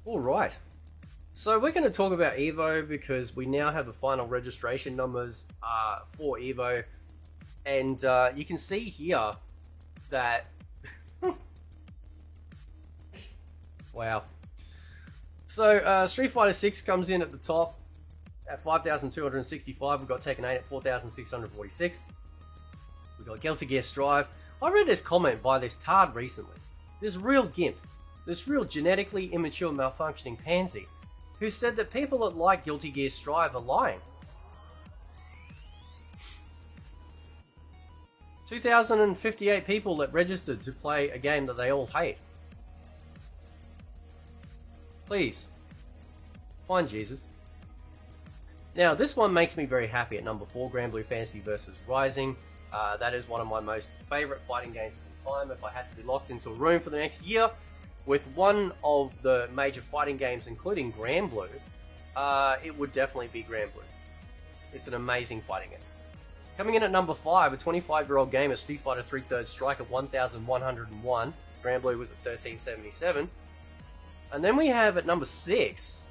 Alright, so we're going to talk about EVO because we now have the final registration numbers for EVO, and you can see here that wow. So Street Fighter 6 comes in at the top at 5,265. We've got Tekken 8 at 4,646. We've got Guilty Gear Strive. I read this comment by this tard recently. This real gimp, this real genetically immature malfunctioning pansy, who said that people that like Guilty Gear Strive are lying. 2,058 people that registered to play a game that they all hate. Please, find Jesus. Now, this one makes me very happy at number 4, Granblue Fantasy vs. Rising. That is one of my most favourite fighting games of all time. If I had to be locked into a room for the next year with one of the major fighting games, including Granblue, it would definitely be Granblue. It's an amazing fighting game. Coming in at number 5, a 25-year-old game of Street Fighter 3 Third Strike at 1,101. Granblue was at 1,377. And then we have at number 6,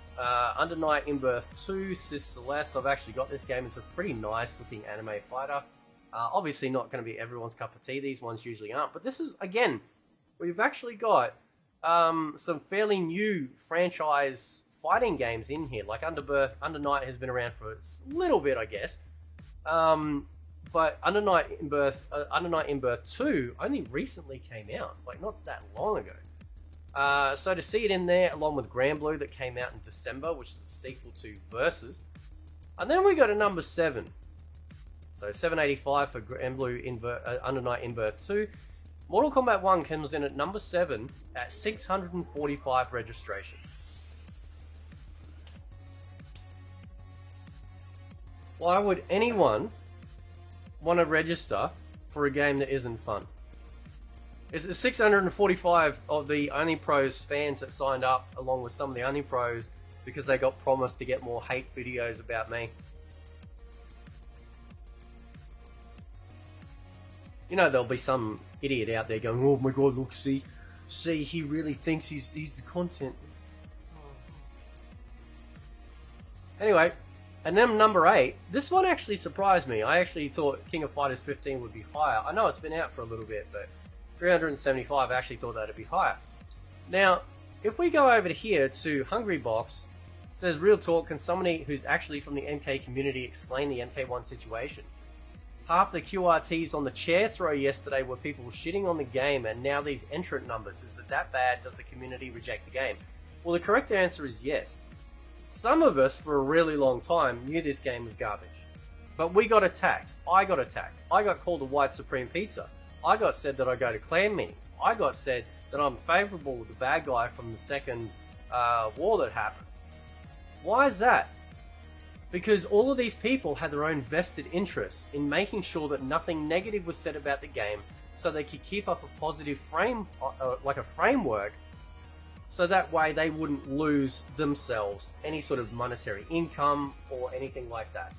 Under Night in Birth 2, Sis Celeste. I've actually got this game. It's a pretty nice looking anime fighter. Obviously not going to be everyone's cup of tea. These ones usually aren't. But this is, again, we've actually got some fairly new franchise fighting games in here. Like Under Night has been around for a little bit, I guess. But Under Night in Birth 2 only recently came out. Like, not that long ago. So to see it in there, along with Granblue that came out in December, which is a sequel to Versus. And then we go to number 7. So 785 for Granblue Under Night in Birth 2. Mortal Kombat 1 comes in at number 7 at 645 registrations. Why would anyone want to register for a game that isn't fun? It's 645 of the onlypros fans that signed up, along with some of the onlypros, because they got promised to get more hate videos about me. You know, there'll be some idiot out there going, "Oh my god, look, see, he really thinks he's the content." Anyway, and then number 8, this one actually surprised me. I actually thought King of Fighters 15 would be higher. I know it's been out for a little bit, but 375, I actually thought that'd be higher. Now, if we go over to here to Hungrybox, it says, "Real talk, can somebody who's actually from the MK community explain the MK1 situation? Half the QRTs on the chair throw yesterday were people shitting on the game, and now these entrant numbers. Is it that bad? Does the community reject the game?" Well, the correct answer is yes. Some of us, for a really long time, knew this game was garbage. But we got attacked. I got attacked. I got called a white supreme pizza. I got said that I go to clan meetings. I got said that I'm favourable with the bad guy from the second war that happened. Why is that? Because all of these people had their own vested interests in making sure that nothing negative was said about the game, so they could keep up a positive framework, so that way they wouldn't lose themselves any sort of monetary income or anything like that.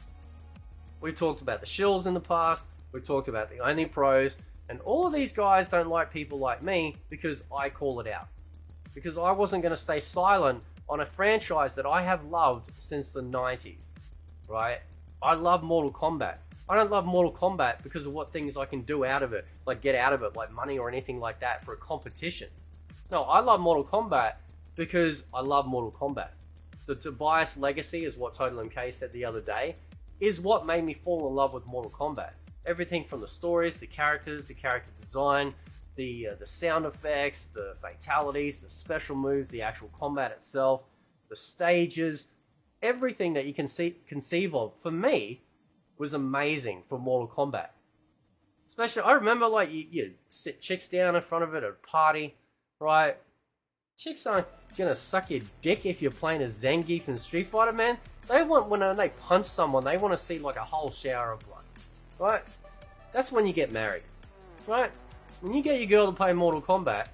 We've talked about the shills in the past. We've talked about the onlypros. And all of these guys don't like people like me because I call it out. Because I wasn't going to stay silent on a franchise that I have loved since the 90s. Right? I love Mortal Kombat. I don't love Mortal Kombat because of what things I can do out of it. Like get out of it, like money or anything like that for a competition. No, I love Mortal Kombat because I love Mortal Kombat. The Tobias legacy, is what Total MK said the other day, is what made me fall in love with Mortal Kombat. Everything from the stories, the character design, the sound effects, the fatalities, the special moves, the actual combat itself, the stages, everything that you can conceive of, for me, was amazing for Mortal Kombat. Especially, I remember, like, you sit chicks down in front of it at a party, right? Chicks aren't gonna suck your dick if you're playing as Zangief in Street Fighter, man. They want, when they punch someone, they want to see, like, a whole shower of blood. Right? That's when you get married. Right? When you get your girl to play Mortal Kombat,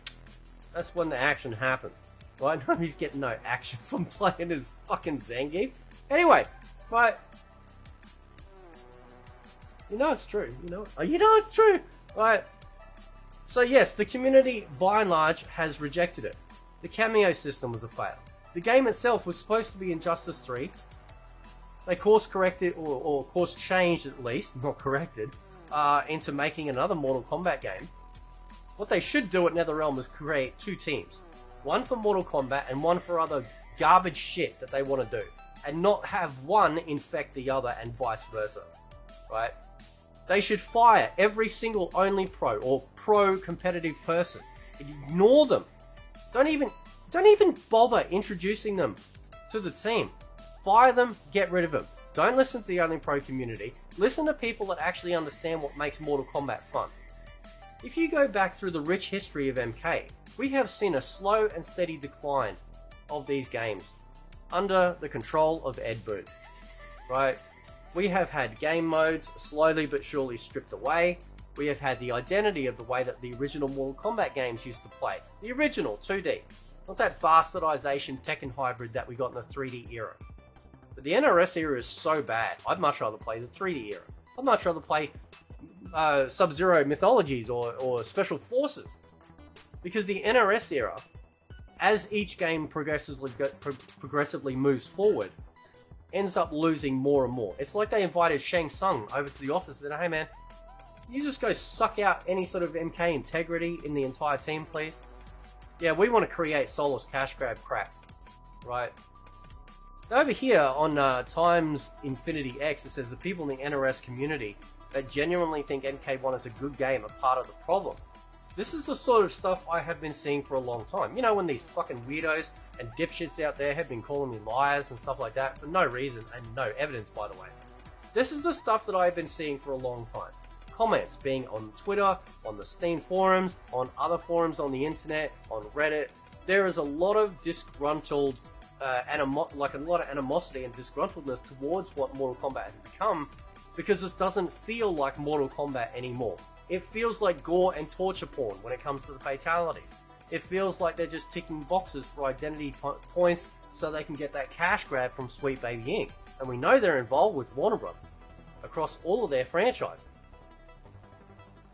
that's when the action happens. Right? Nobody's getting no action from playing as fucking Zangief. Anyway, right? You know it's true. You know it's true. Right? So yes, the community, by and large, has rejected it. The cameo system was a fail. The game itself was supposed to be Injustice 3. They course corrected, or course changed at least, not corrected, into making another Mortal Kombat game. What they should do at NetherRealm is create 2 teams. One for Mortal Kombat and one for other garbage shit that they want to do. And not have one infect the other and vice versa. Right? They should fire every single only pro or pro competitive person. Ignore them. Don't even bother introducing them to the team. Fire them, get rid of them. Don't listen to the only pro community. Listen to people that actually understand what makes Mortal Kombat fun. If you go back through the rich history of MK, we have seen a slow and steady decline of these games under the control of Ed Boon. Right? We have had game modes slowly but surely stripped away. We have had the identity of the way that the original Mortal Kombat games used to play. The original 2D. Not that bastardization Tekken hybrid that we got in the 3D era. But the NRS era is so bad. I'd much rather play the 3D era. I'd much rather play Sub-Zero Mythologies or Special Forces. Because the NRS era, as each game progressively moves forward, ends up losing more and more. It's like they invited Shang Tsung over to the office and said, hey man, you just go suck out any sort of MK integrity in the entire team, please? Yeah, we want to create soulless cash grab crap, right? Over here on Times Infinity X, it says the people in the NRS community that genuinely think MK1 is a good game are part of the problem. This is the sort of stuff I have been seeing for a long time. You know, when these fucking weirdos and dipshits out there have been calling me liars and stuff like that for no reason and no evidence, by the way. This is the stuff that I've been seeing for a long time. Comments being on Twitter, on the Steam forums, on other forums on the internet, on Reddit. There is a lot of disgruntled, a lot of animosity and disgruntledness towards what Mortal Kombat has become, because this doesn't feel like Mortal Kombat anymore. It feels like gore and torture porn when it comes to the fatalities. It feels like they're just ticking boxes for identity points so they can get that cash grab from Sweet Baby Inc. And we know they're involved with Warner Brothers across all of their franchises.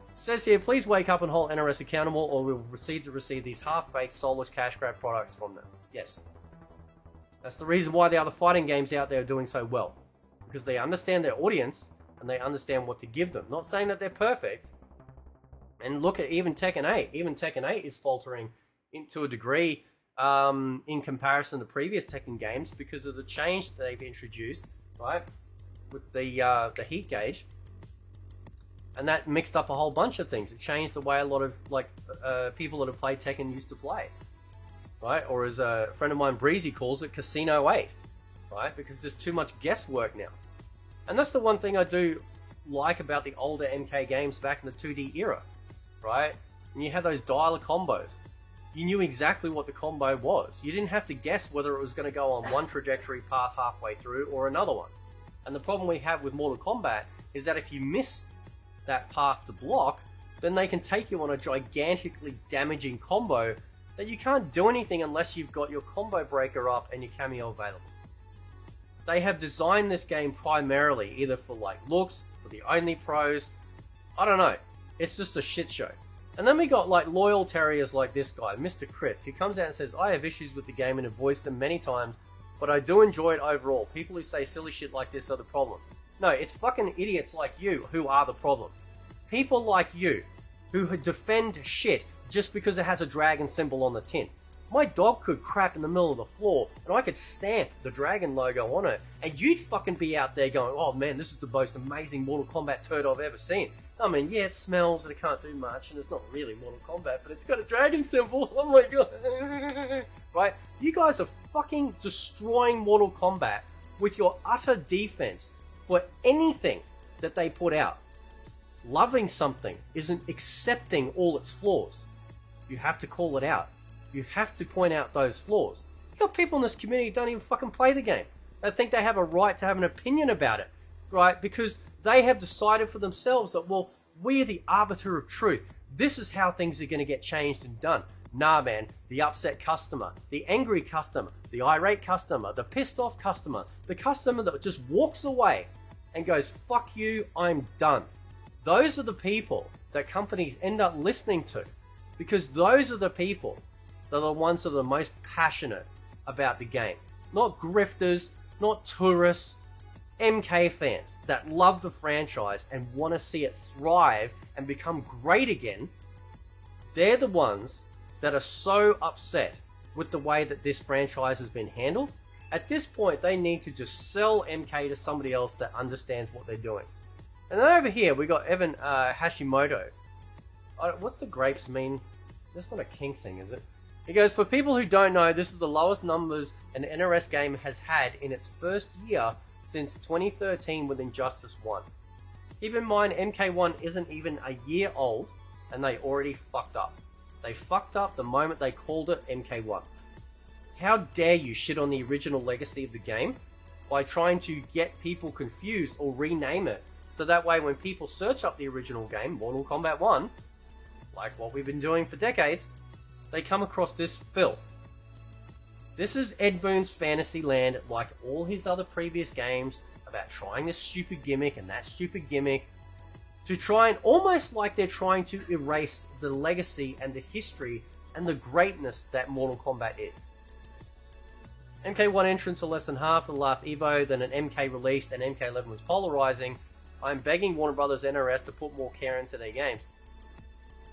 It says here, please wake up and hold NRS accountable or we will proceed to receive these half-baked, soulless cash grab products from them. Yes. That's the reason why the other fighting games out there are doing so well. Because they understand their audience and they understand what to give them. Not saying that they're perfect. And look at even Tekken 8. Even Tekken 8 is faltering to a degree in comparison to previous Tekken games because of the change that they've introduced, right? With the heat gauge. And that mixed up a whole bunch of things. It changed the way a lot of people that have played Tekken used to play. Right? Or as a friend of mine, Breezy, calls it Casino 8. Right? Because there's too much guesswork now. And that's the one thing I do like about the older MK games back in the 2D era. Right? And you had those dialer combos. You knew exactly what the combo was. You didn't have to guess whether it was going to go on one trajectory path halfway through or another one. And the problem we have with Mortal Kombat is that if you miss that path to block, then they can take you on a gigantically damaging combo that you can't do anything unless you've got your combo breaker up and your cameo available. They have designed this game primarily either for like looks, for the only pros, I don't know. It's just a shit show. And then we got like loyal terriers like this guy, Mr. Crypt, who comes out and says, I have issues with the game and have voiced them many times, but I do enjoy it overall. People who say silly shit like this are the problem. No, it's fucking idiots like you who are the problem. People like you who defend shit just because it has a dragon symbol on the tin. My dog could crap in the middle of the floor and I could stamp the dragon logo on it and you'd fucking be out there going, oh man, this is the most amazing Mortal Kombat turd I've ever seen. I mean, yeah, it smells and it can't do much and it's not really Mortal Kombat, but it's got a dragon symbol. Oh my god. Right? You guys are fucking destroying Mortal Kombat with your utter defense for anything that they put out. Loving something isn't accepting all its flaws. You have to call it out. You have to point out those flaws. You got people in this community who don't even fucking play the game. They think they have a right to have an opinion about it, right? Because they have decided for themselves that, well, we're the arbiter of truth. This is how things are going to get changed and done. Nah, man. The upset customer, the angry customer, the irate customer, the pissed off customer, the customer that just walks away and goes, fuck you, I'm done. Those are the people that companies end up listening to, because those are the people that are the ones that are the most passionate about the game. Not grifters, not tourists, MK fans that love the franchise and want to see it thrive and become great again. They're the ones that are so upset with the way that this franchise has been handled. At this point, they need to just sell MK to somebody else that understands what they're doing. And then over here, we got Evan Hashimoto. What's the grapes mean? That's not a king thing, is it? He goes, for people who don't know, this is the lowest numbers an NRS game has had in its first year since 2013 with Injustice 1. Keep in mind, MK1 isn't even a year old, and they already fucked up. They fucked up the moment they called it MK1. How dare you shit on the original legacy of the game by trying to get people confused or rename it, so that way when people search up the original game, Mortal Kombat 1, like what we've been doing for decades, they come across this filth. This is Ed Boon's fantasy land, like all his other previous games, about trying this stupid gimmick and that stupid gimmick, to try and almost like they're trying to erase the legacy and the history and the greatness that Mortal Kombat is. MK1 entrants are less than half of the last EVO, then an MK released and MK11 was polarizing. I'm begging Warner Brothers NRS to put more care into their games.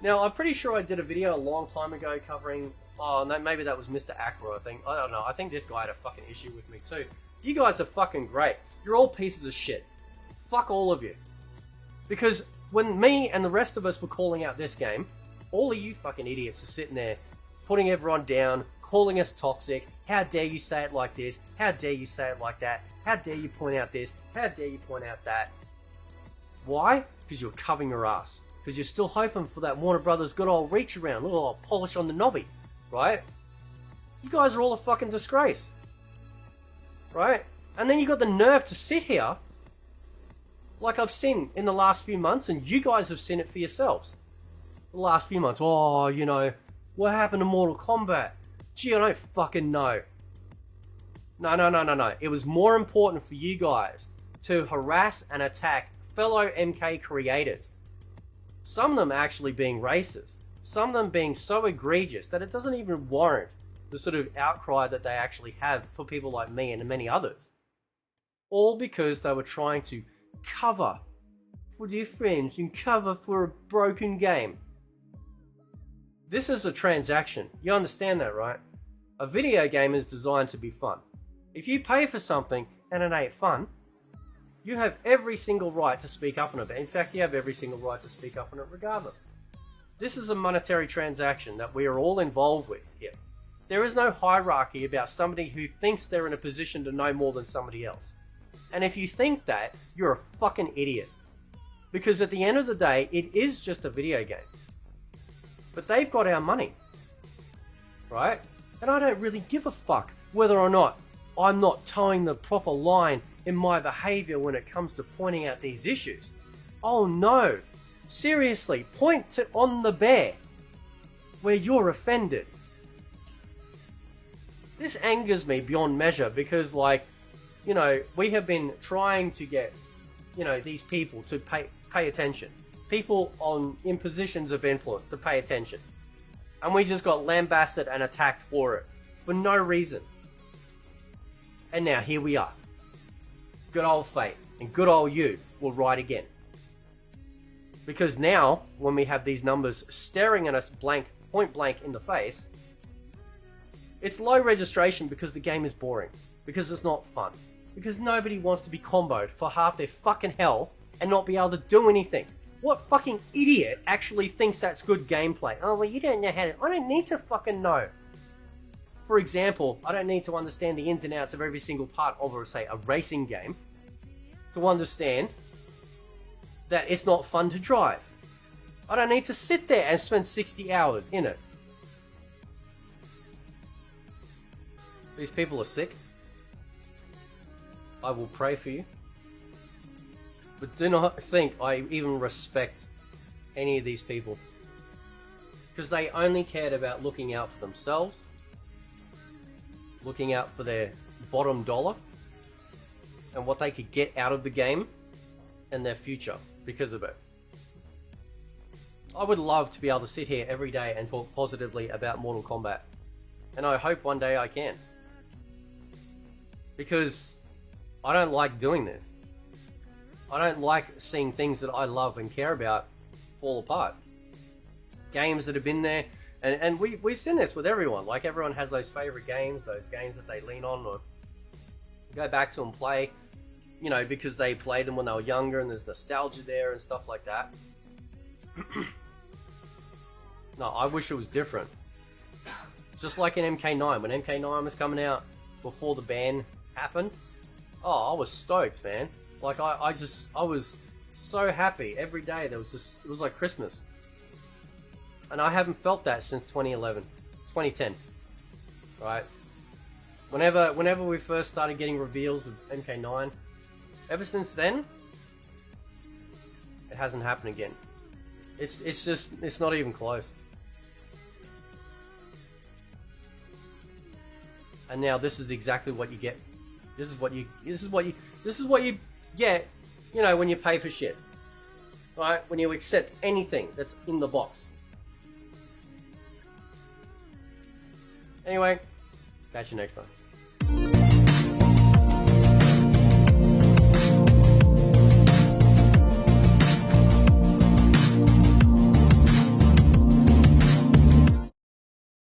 Now, I'm pretty sure I did a video a long time ago covering... Oh, no, maybe that was Mr. Acra, I think. I don't know. I think this guy had a fucking issue with me too. You guys are fucking great. You're all pieces of shit. Fuck all of you. Because when me and the rest of us were calling out this game, all of you fucking idiots are sitting there, putting everyone down, calling us toxic. How dare you say it like this? How dare you say it like that? How dare you point out this? How dare you point out that? Why? Because you're covering your ass. Because you're still hoping for that Warner Brothers good old reach around, little old polish on the knobby, right? You guys are all a fucking disgrace, right? And then you got the nerve to sit here, like I've seen in the last few months, and you guys have seen it for yourselves. The last few months, oh, you know, what happened to Mortal Kombat? Gee, I don't fucking know. No. It was more important for you guys to harass and attack fellow MK creators. Some of them actually being racist. Some of them being so egregious that it doesn't even warrant the sort of outcry that they actually have for people like me and many others. All because they were trying to cover for their friends and cover for a broken game. This is a transaction. You understand that, right? A video game is designed to be fun. If you pay for something and it ain't fun, you have every single right to speak up on it. In fact, you have every single right to speak up on it regardless. This is a monetary transaction that we are all involved with here. There is no hierarchy about somebody who thinks they're in a position to know more than somebody else. And if you think that, you're a fucking idiot. Because at the end of the day, it is just a video game. But they've got our money. Right? And I don't really give a fuck whether or not I'm not towing the proper line in my behavior when it comes to pointing out these issues. Oh no. Seriously, point it on the bear where you're offended. This angers me beyond measure because, like, you know, we have been trying to get, you know, these people to pay attention. People in positions of influence to pay attention. And we just got lambasted and attacked for it. For no reason. And now here we are. Good old fate and good old you will ride again. Because now, when we have these numbers staring at us point blank in the face, it's low registration because the game is boring. Because it's not fun. Because nobody wants to be comboed for half their fucking health and not be able to do anything. What fucking idiot actually thinks that's good gameplay? Oh, well, you don't know how to... I don't need to fucking know. For example, I don't need to understand the ins and outs of every single part of, say, a racing game to understand that it's not fun to drive. I don't need to sit there and spend 60 hours in it. These people are sick. I will pray for you. But do not think I even respect any of these people. Because they only cared about looking out for themselves, looking out for their bottom dollar, and what they could get out of the game, and their future because of it. I would love to be able to sit here every day and talk positively about Mortal Kombat. And I hope one day I can. because I don't like doing this. I don't like seeing things that I love and care about fall apart. Games that have been there, and we've seen this with everyone. Like, everyone has those favorite games, those games that they lean on or go back to and play, you know, because they played them when they were younger and there's nostalgia there and stuff like that. No, I wish it was different. Just like in MK9, when MK9 was coming out before the ban happened, oh, I was stoked, man. Like, I was so happy every day. There was just, it was like Christmas. And I haven't felt that since 2011, 2010, right? Whenever we first started getting reveals of MK9, ever since then, it hasn't happened again. It's not even close. And now this is exactly what you get. This is what you get, you know, when you pay for shit. Right? When you accept anything that's in the box. Anyway, catch you next time.